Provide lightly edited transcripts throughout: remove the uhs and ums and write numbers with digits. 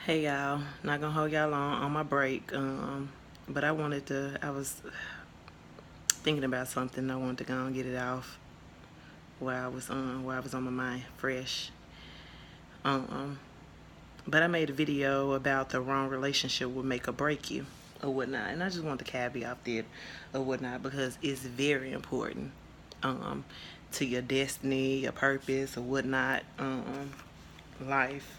Hey y'all, not gonna hold y'all on my break. But I was thinking about something. I wanted to go and get it off while I was on my mind, fresh. Um, but I made a video about the wrong relationship will make or break you or whatnot, and I just want to caveat that or whatnot because it's very important um, to your destiny, your purpose, or whatnot, life.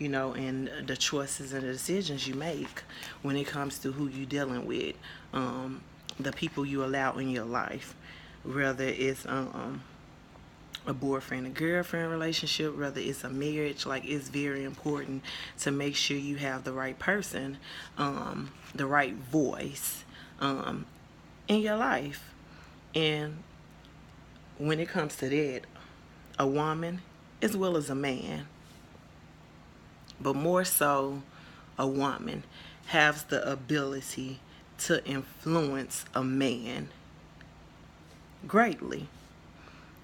And the choices and the decisions you make when it comes to who you dealing with, the people you allow in your life, whether it's a boyfriend and girlfriend relationship, whether it's a marriage. Like, it's very important to make sure you have the right person, the right voice in your life. And when it comes to that, a woman as well as a man, but more so a woman, has the ability to influence a man greatly.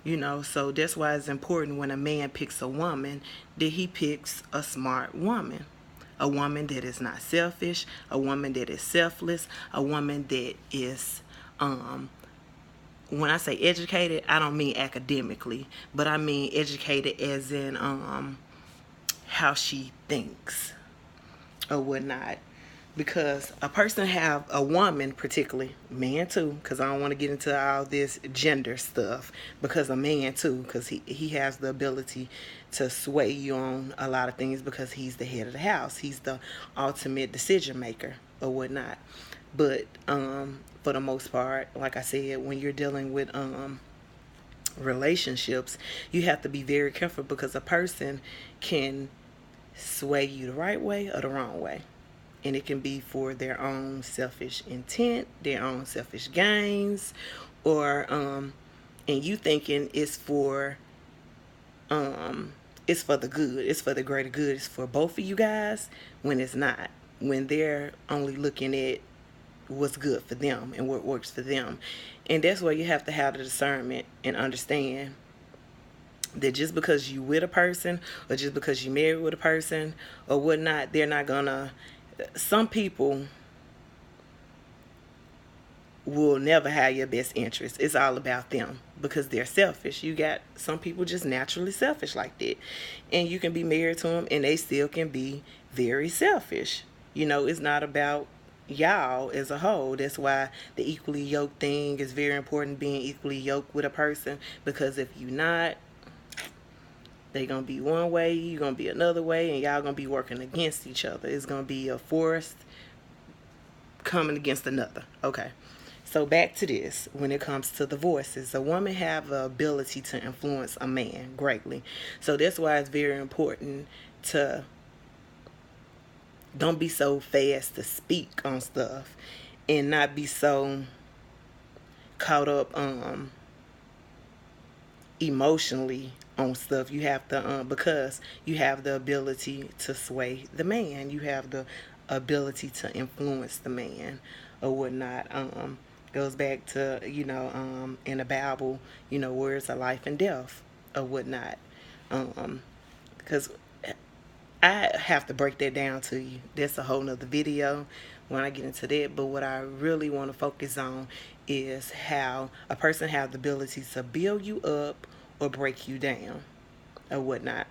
So that's why it's important when a man picks a woman that he picks a smart woman. A woman that is not selfish, a woman that is selfless, a woman that is, when I say educated, I don't mean academically, but I mean educated as in how she thinks or whatnot. Because a person have a woman, particularly man too, because I don't want to get into all this gender stuff, because a man too, because he has the ability to sway you on a lot of things because he's the head of the house, he's the ultimate decision maker or whatnot. But for the most part, like I said, when you're dealing with relationships, you have to be very careful because a person can sway you the right way or the wrong way. And it can be for their own selfish intent, their own selfish gains, or and you thinking it's for the good, it's for the greater good, it's for both of you guys, when it's not. When they're only looking at what's good for them and what works for them. And that's where you have to have the discernment and understand that just because you with a person or just because you married with a person or whatnot, they're not gonna. Some people will never have your best interest. It's all about them because they're selfish. You got some people just naturally selfish like that, and you can be married to them and they still can be very selfish. It's not about y'all as a whole. That's why the equally yoked thing is very important, being equally yoked with a person, because if you're not, they gonna be one way, you gonna be another way, and y'all gonna be working against each other. It's gonna be a force coming against another. Okay. So back to this, when it comes to the voices, a woman have the ability to influence a man greatly. So that's why it's very important to don't be so fast to speak on stuff and not be so caught up emotionally on stuff. You have to because you have the ability to sway the man. You have the ability to influence the man or whatnot. Goes back to in the Bible, words of life and death or whatnot. Because I have to break that down to you. That's a whole nother video when I get into that. But what I really want to focus on is how a person has the ability to build you up or break you down or whatnot.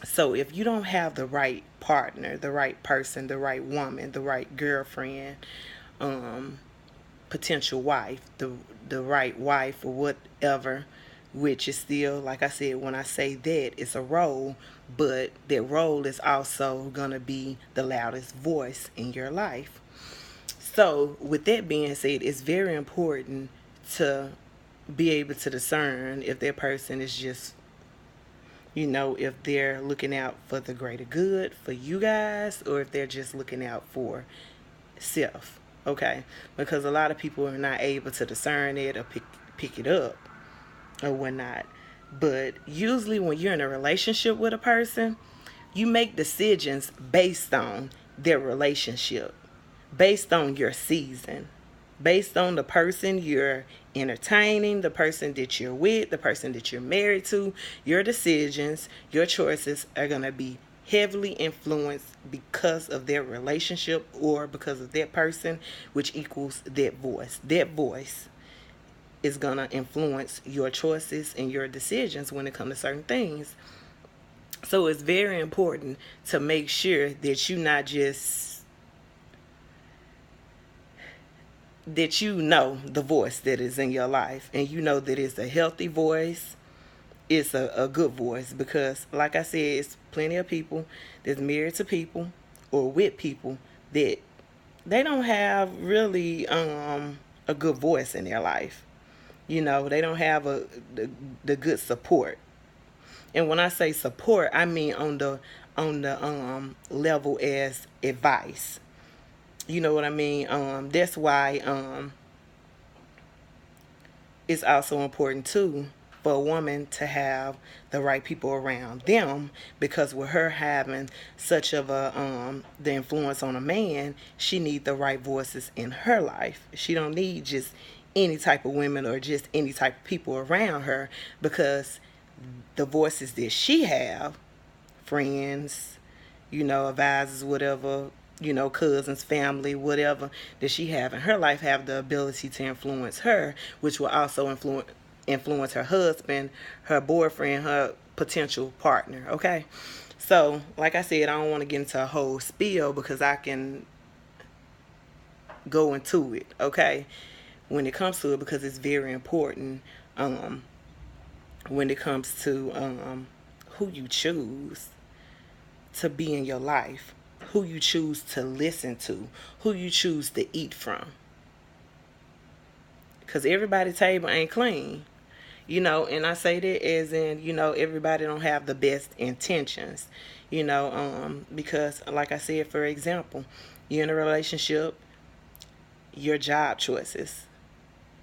So if you don't have the right partner, the right person, the right woman, the right girlfriend, potential wife, the right wife or whatever, which is still, like I said, when I say that, it's a role, but that role is also gonna be the loudest voice in your life. So with that being said, it's very important to be able to discern if that person is just, if they're looking out for the greater good for you guys, or if they're just looking out for self. Okay, because a lot of people are not able to discern it or pick it up or whatnot. But usually when you're in a relationship with a person, you make decisions based on their relationship, based on your season, based on the person you're entertaining, the person that you're with, the person that you're married to. Your decisions, your choices are going to be heavily influenced because of their relationship or because of that person, which equals that voice. That voice is going to influence your choices and your decisions when it comes to certain things. So it's very important to make sure that you not just that you know the voice that is in your life, and you know that it's a healthy voice, it's a good voice. Because like I said, it's plenty of people that's married to people or with people that they don't have really a good voice in their life. You know, they don't have the good support. And when I say support, I mean on the level as advice. You know what I mean? That's why it's also important too for a woman to have the right people around them, because with her having such of a the influence on a man, she need the right voices in her life. She don't need just any type of women or just any type of people around her, because the voices that she have, friends, you know, advisors, whatever, you know, cousins, family, whatever that she have in her life, have the ability to influence her, which will also influence her husband, her boyfriend, her potential partner. Okay, so like I said, I don't want to get into a whole spiel because I can go into it. Okay, when it comes to it, because it's very important. When it comes to who you choose to be in your life, who you choose to listen to, who you choose to eat from. Because everybody's table ain't clean. You know, and I say that as in, you know, everybody don't have the best intentions. You know, because like I said, for example, you're in a relationship, your job choices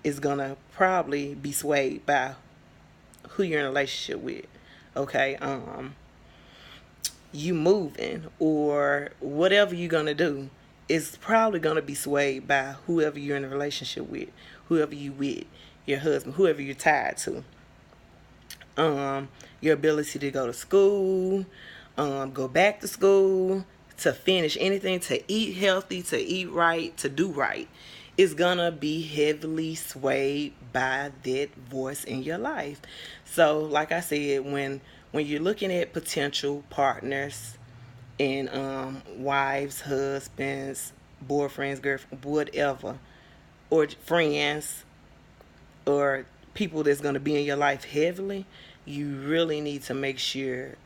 is gonna probably be swayed by who you're in a relationship with. Okay, you moving or whatever you're gonna do is probably gonna be swayed by whoever you're in a relationship with, whoever you with, your husband, whoever you're tied to. Your ability to go to school, go back to school, to finish anything, to eat healthy, to eat right, to do right, is gonna be heavily swayed by that voice in your life. So, like I said, when you're looking at potential partners and wives, husbands, boyfriends, girlfriends, whatever, or friends, or people that's going to be in your life heavily, you really need to make sure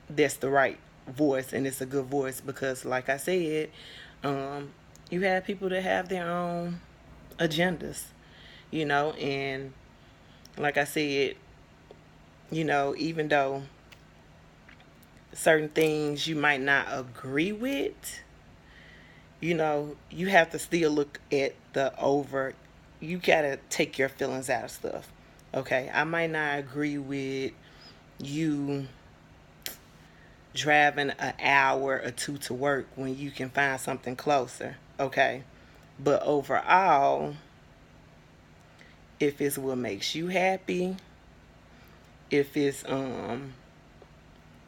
that's the right voice and it's a good voice. Because like I said, um, you have people that have their own agendas, you know. And like I said, you know, even though certain things you might not agree with, you know, you have to still look at the over. You gotta take your feelings out of stuff. Okay, I might not agree with you driving an hour or two to work when you can find something closer. Okay, but overall, if it's what makes you happy, if it's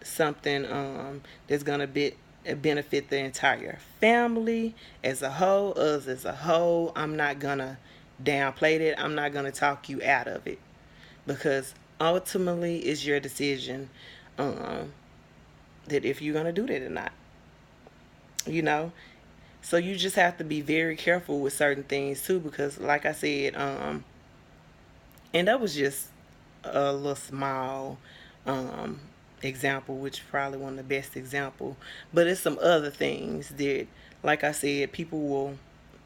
something that's gonna be benefit the entire family as a whole, us as a whole, I'm not gonna downplay it. I'm not gonna talk you out of it, because ultimately it's your decision, um, that if you're gonna do that or not. You know, so you just have to be very careful with certain things too, because like I said, and that was just a little small um, example, which probably one of the best example. But it's some other things that, like I said, people will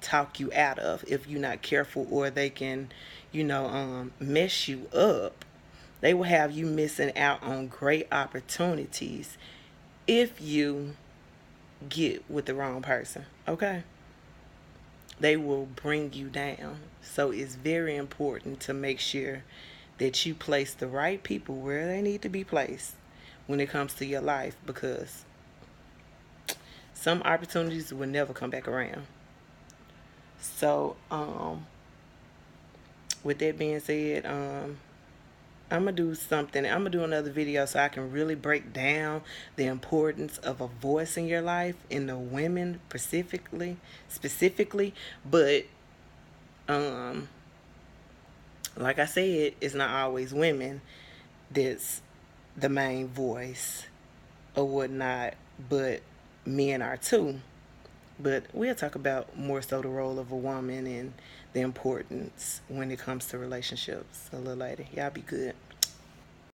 talk you out of if you're not careful, or they can, you know, mess you up. They will have you missing out on great opportunities if you get with the wrong person. Okay, they will bring you down. So it's very important to make sure that you place the right people where they need to be placed when it comes to your life, because some opportunities will never come back around. So, with that being said, I'm gonna do something. I'm gonna do another video so I can really break down the importance of a voice in your life, in the women specifically. But um, like I said, it's not always women that's the main voice or whatnot, but men are too. But we'll talk about more so the role of a woman and the importance when it comes to relationships a little later. Y'all be good.